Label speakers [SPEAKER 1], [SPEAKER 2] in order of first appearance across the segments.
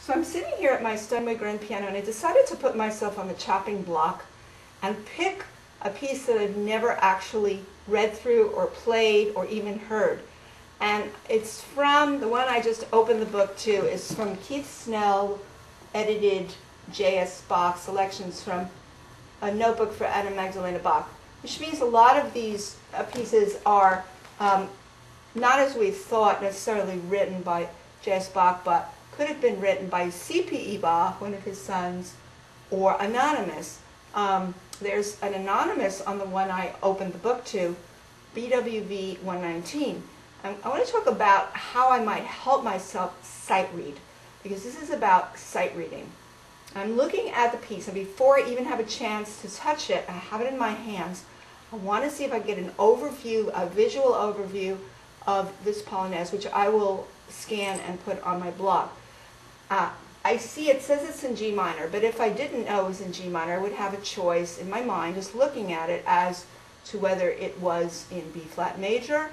[SPEAKER 1] So I'm sitting here at my Steinway grand piano, and I decided to put myself on the chopping block and pick a piece that I've never actually read through or played or even heard. And it's from, the one I just opened the book to is from Keith Snell edited J.S. Bach selections from a notebook for Anna Magdalena Bach, which means a lot of these pieces are not as we thought necessarily written by J.S. Bach, but could have been written by C.P.E. Bach, one of his sons, or anonymous. There's an anonymous on the one I opened the book to, BWV 119. I want to talk about how I might help myself sight read, because this is about sight reading. I'm looking at the piece, and before I even have a chance to touch it, I have it in my hands. I want to see if I get an overview, a visual overview of this Polonaise, which I will scan and put on my blog. I see it says it's in G minor, but if I didn't know it was in G minor, I would have a choice in my mind just looking at it as to whether it was in B flat major,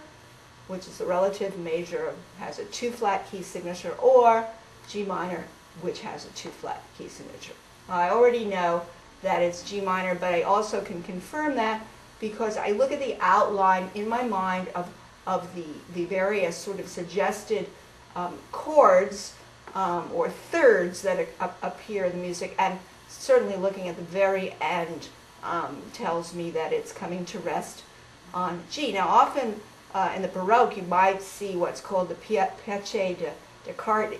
[SPEAKER 1] which is a relative major, has a 2-flat key signature, or G minor, which has a 2-flat key signature. I already know that it's G minor, but I also can confirm that because I look at the outline in my mind of the various sort of suggested chords or thirds that appear in the music, and certainly looking at the very end tells me that it's coming to rest on G. Now often in the Baroque you might see what's called the tierce di Picardy,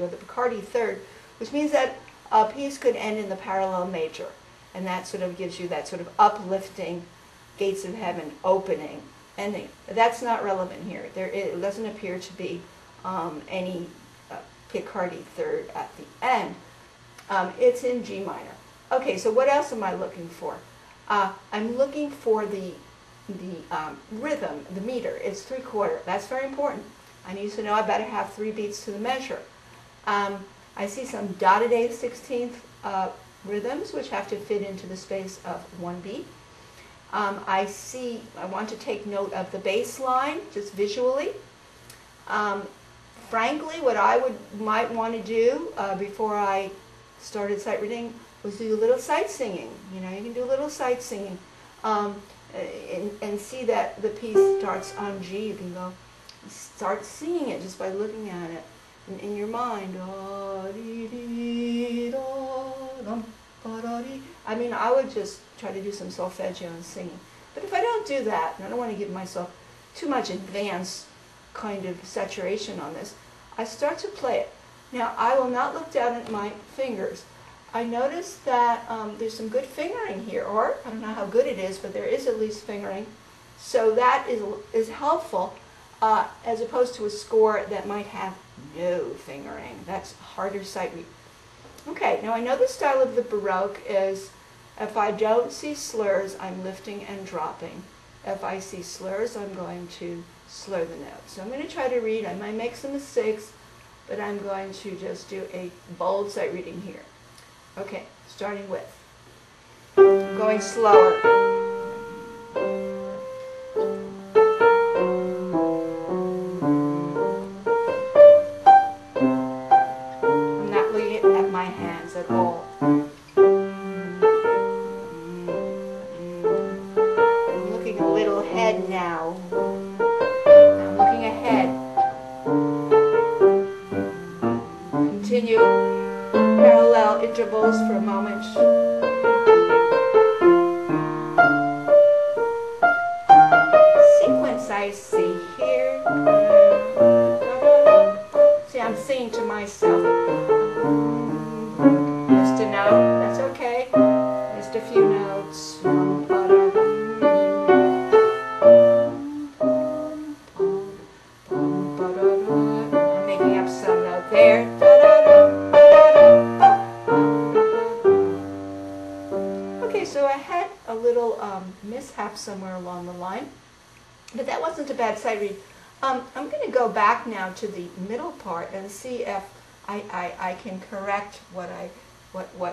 [SPEAKER 1] or the Picardy third, which means that a piece could end in the parallel major, and that sort of gives you that sort of uplifting, gates of heaven opening ending. That's not relevant here. It doesn't appear to be any Picardy third at the end. It's in G minor. Okay, so what else am I looking for? I'm looking for the rhythm, the meter. It's 3/4. That's very important. I need to know I better have 3 beats to the measure. I see some dotted 8/16 rhythms which have to fit into the space of 1 beat. I want to take note of the bass line, just visually. Frankly, what I might want to do before I started sight reading was do a little sight singing. You know, you can do a little sight singing and see that the piece starts on G. You can go start singing it just by looking at it in your mind. I mean, I would just try to do some solfeggio and singing. But if I don't do that, and I don't want to give myself too much advanced kind of saturation on this, I start to play it. Now, I will not look down at my fingers. I noticed that there's some good fingering here, or I don't know how good it is, but there is at least fingering. So that is helpful, as opposed to a score that might have no fingering. That's harder sight read. Okay, now I know the style of the Baroque is, if I don't see slurs, I'm lifting and dropping. If I see slurs, I'm going to slur the notes. So I'm going to try to read. I might make some mistakes, but I'm going to just do a bold sight reading here. Okay, starting with, going slower. At all. I'm looking a little ahead now. I'm looking ahead. Continue parallel intervals for a moment. Sequence I see here. See, I'm singing to myself. Missed a note, that's okay. Missed a few notes. I'm making up some note there. Okay, so I had a little mishap somewhere along the line, but that wasn't a bad sight read. I'm going to go back now to the middle part and see if I can correct what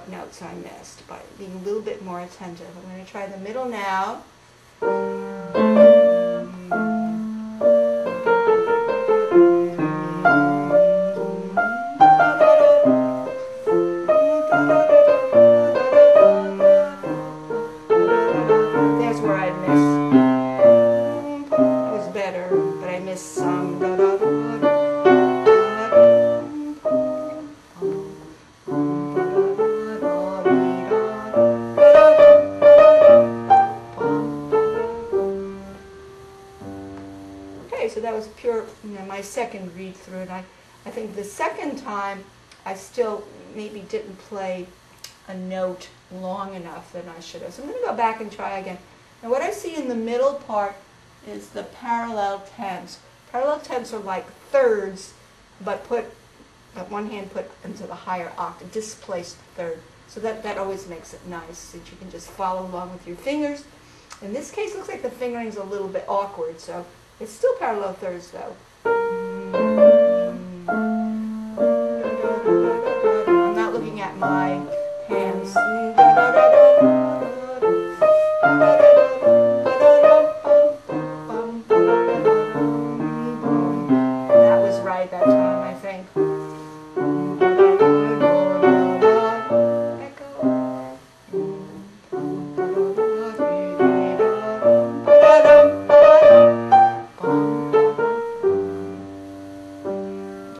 [SPEAKER 1] notes I missed by being a little bit more attentive. I'm going to try the middle now. was pure, my second read through it. I think the second time I still maybe didn't play a note long enough than I should have. So I'm going to go back and try again. Now what I see in the middle part is the parallel tenths. Parallel tenths are like thirds, but one hand put into the higher octave, displaced third. So that always makes it nice that you can just follow along with your fingers. In this case, it looks like the fingering's a little bit awkward, so it's still parallel thirds though.